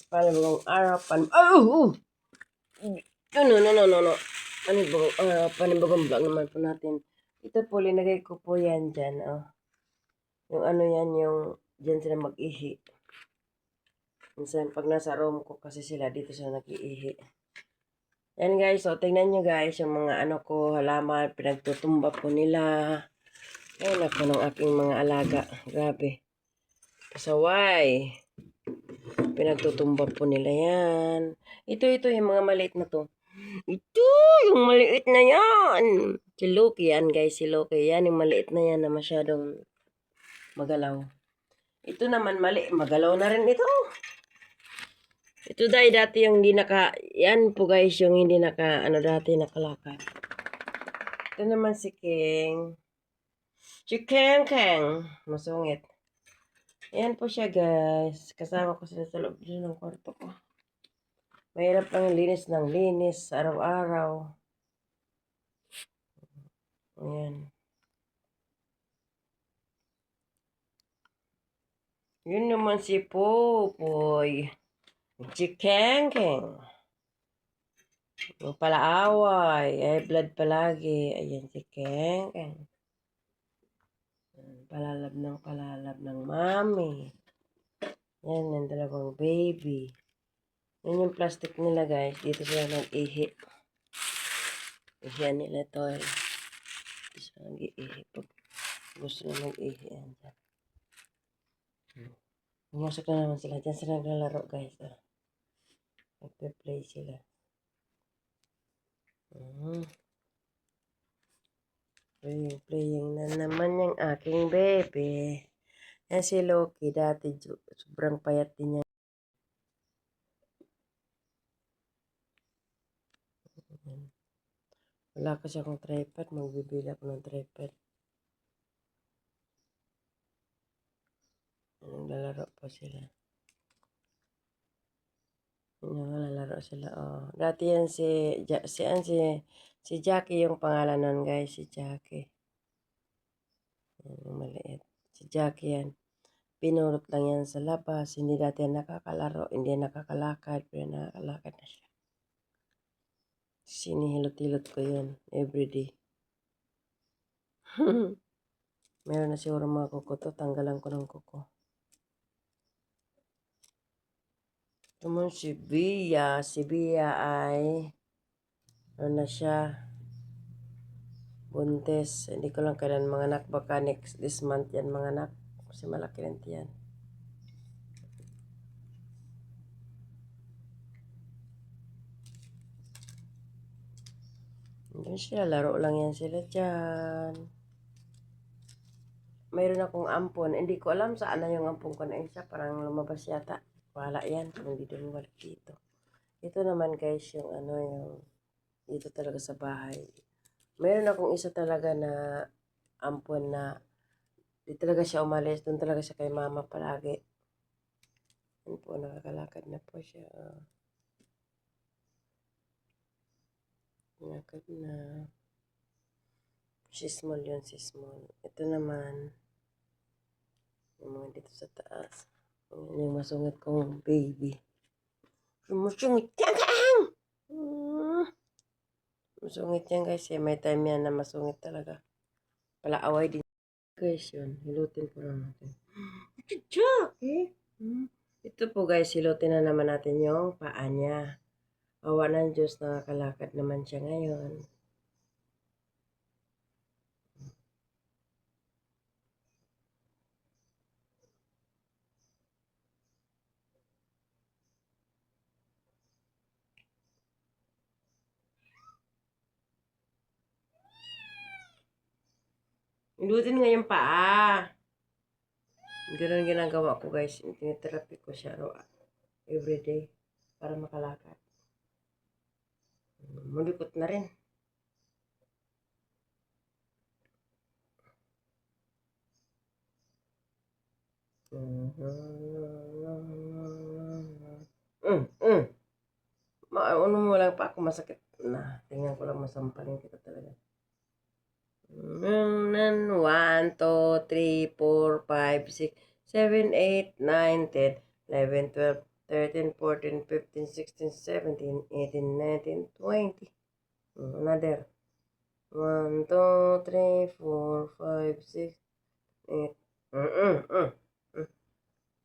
Panibagong araw, oh! No. Panibagong araw, panibagong vlog naman po natin. Ito po, linagay ko po yan dyan, oh. Yung ano yan, yung dyan sila mag-ihi. Minsan, pag nasa room ko kasi sila, dito sila nag-iihi. Yan guys, so tingnan nyo guys, yung mga ano ko, halaman, pinagtutumba po nila. Ayan ako ng aking mga alaga. Grabe. Pasaway. Pinagtutumba po nila yan. Ito yung mga maliit na to. Ito, yung maliit na yan. Si Loki yan guys, si Loki. Yan yung maliit na yan na masyadong magalaw. Ito naman magalaw na rin ito. Ito dati yung hindi yan po guys yung hindi dati nakalakad. Ito naman si King. Si Keng. Masungit. Ayan po siya guys. Kasama ko sila sa loob ng kwarto ko. Mahirap lang linis ng linis araw-araw. Ayan. Yun naman si Popoy. Si Keng. Yung palaaway. Ay, blood palagi. Ayan si Keng. Palalab ng mami. Yan, yung dalawang baby. Yan yung plastic nila guys. Dito sila nag-ihi. Ihiyan nila to. Dito sila nag-ihi. Pag gusto na nag-ihi. Yan. Pumasok na naman sila. Diyan sila naglalaro guys. Nagpe-play sila. Playing na naman yung aking baby. Yan si Loki. Dati sobrang payat din niya. Wala kasi akong tripod. Magbibili ako ng tripod. Naglalaro pa sila. Naglalaro sila. Oh. Dati yan si Jackie yung pangalan nun guys. Si Jackie. Maliit. Si Jackie yan. Pinulot lang yan sa labas. Hindi dati nakakalaro. Hindi nakakalakad. Pero nakakalakad na siya. Sinihilot-hilot ko yun. Everyday. Meron na siguro mga kuko to. Tanggalan ko ng kuko. Naman si Bia. Si Bia ay ano na siya. Buntes. Hindi ko lang kailan mga anak. Baka this month yan mga anak. Kasi malaki rin yan. Hindi sila. Laro lang yan sila dyan. Mayroon akong ampon. Hindi ko alam saan na yung ampon ko na isa. Parang lumabas yata. Wala yan. Hindi doon wala dito. Ito naman guys yung yung dito talaga sa bahay. Mayroon akong isa talaga na ampon na di talaga siya umalis. Doon talaga siya kay mama palagi. Yan po, nakakalakad na po siya. Nakad na. Si small yun, si small. Ito naman yung mga dito sa taas. Yung masungit kong baby. Masungit yan masungit yan guys. May time yan na masungit talaga. Palaaway din. Guys yun. Hilutin po lang natin. Ito po guys. Hilutin na naman natin yung paa niya. Awa ng Diyos. Nakakalakad naman siya ngayon. Hilutin nga yung paa. Ganun ginagawa ko guys. Tinitherapy ko siya everyday para makalakad. Malikot na rin. Ano mo lang pa ako masakit na. Tingnan ko lang masampalin kita talaga. 1, 2, 3, 4, 5, 6, 7, 8, 9, 10, 11, 12, 13, 14, 15, 16, 17, 18, 19, 20. Another. 1, 2, 3, 4, 5, 6, 8.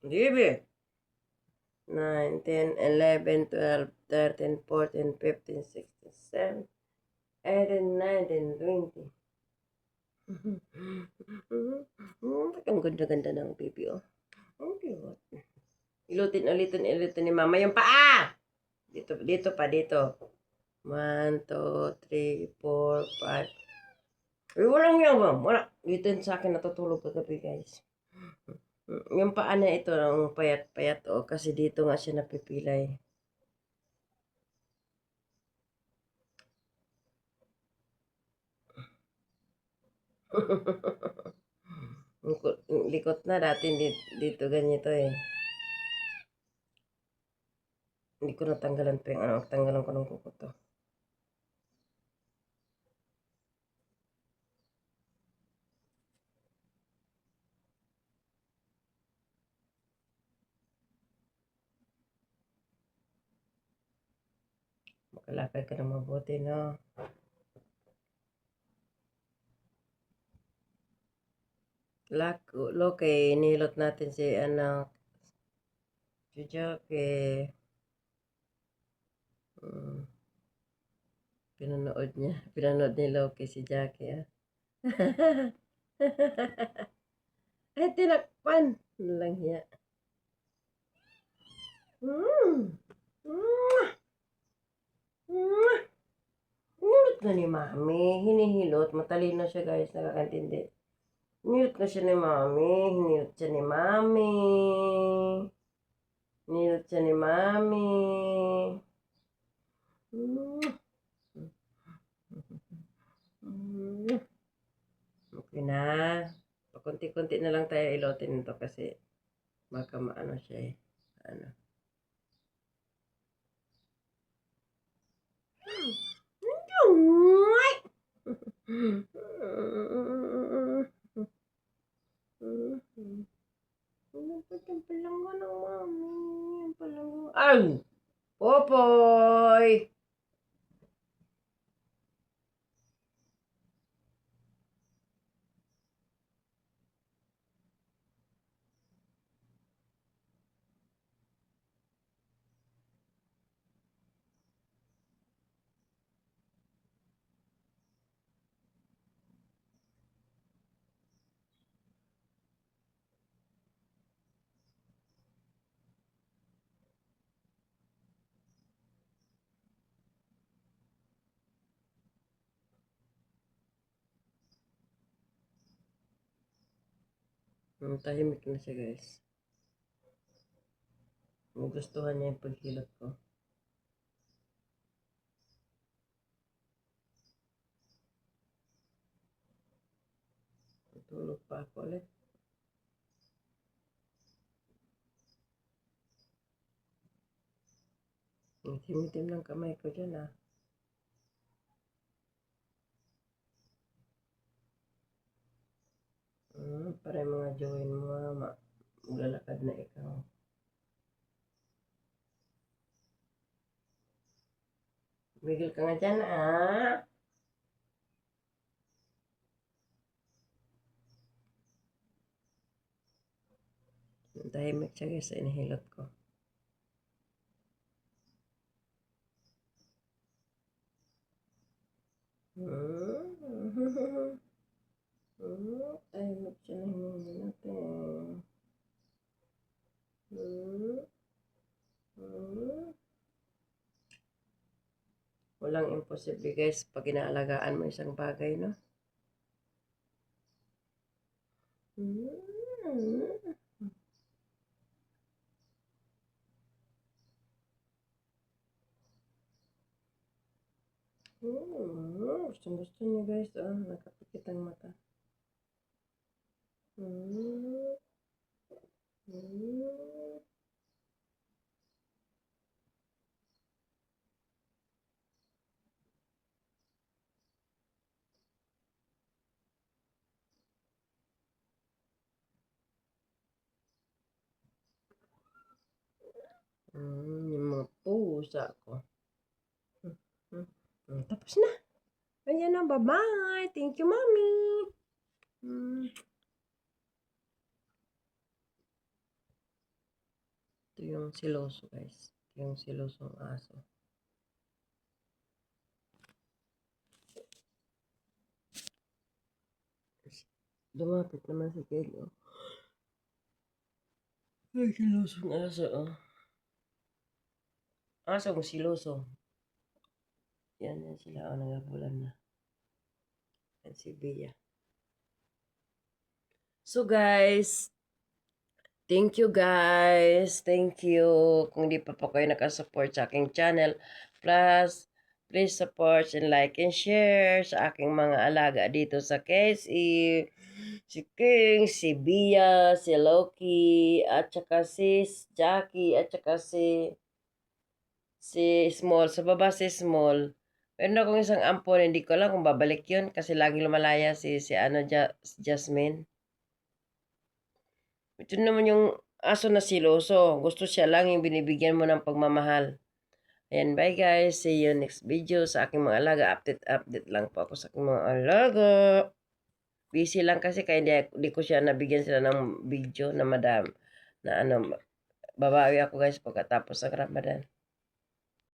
Give it. 9, 10, 11, 12, 13, 14, 15, 16, 17, 18, 19, 20. Ang ganda-ganda ng pipi, oh. Ang cute. Ilutin ni mama yung paa. Dito pa, dito. 1, 2, 3, 4, 5. Ay, walang yan, wala. Dito sa akin natutulog kagabi, guys. Yung paa na ito, ang payat-payat, oh. Kasi dito nga siya napipilay. Likot na dati dito ganito eh. Hindi ko natanggalan pa yung ano, tanggalan ko ng kuko to. Makalakad ka na mabuti, no? Loke, nilot natin si anak. Si Jackie. Pinanood ni Loki si Jackie, ah. Ay, tinakpan. Ano lang hiya. Hinilot na ni Mami. Hinihilot. Matalino siya, guys. Nakakantindi. Hinilot na siya ni Mami. Hinilot siya ni Mami. Hinilot siya ni Mami. Okay na. Pakunti-kunti na lang tayo ilotin nito kasi baka maano siya eh. Ano. Ay! Popoy! Tahimik na siya, guys. Nagustuhan niya yung paghilot ko. Tulog pa ako ulit. Itim-itim lang kamay ko dyan, ah. Para yung mga join mo, maglalakad na ikaw. Bigil ka nga dyan, ah. Tahimik siya, guys, sa inihilot ko. Tahimik siya na hinihilot eh. Walang imposible, guys, pag inaalagaan mo isang bagay, no? Gusto niya, guys, oh, nakapikit ang mata. Yung mga pusa ko. Tapos na. Ayan na, bye-bye. Thank you, Mommy. Hmm. Ito yung siloso, guys. Ito yung silosong aso. Lumapit naman si Kelly, oh. Ay, silosong aso, oh. Aso kong siloso. Yan sila, oh, nagabulan na. Yan si Bea. So, guys, thank you, guys. Thank you. Kung di pa po kayo nakasupport sa aking channel, please support and like and share sa aking mga alaga dito sa KSE. Si King, si Bea, si Loki, at saka si Jackie, at saka si Small. Sa baba si Small. Meron akong isang ampon, hindi ko lang kung babalik yun kasi lagi lumalaya si Jasmine. Ito naman yung aso na siloso. Gusto siya lang yung binibigyan mo ng pagmamahal. Ayan, bye guys. See you next video sa aking mga alaga. Update lang po ako sa aking mga alaga. Busy lang kasi kaya hindi ko siya nabigyan sila ng video na madam. Na babawi ako guys pagkatapos ng Ramadan.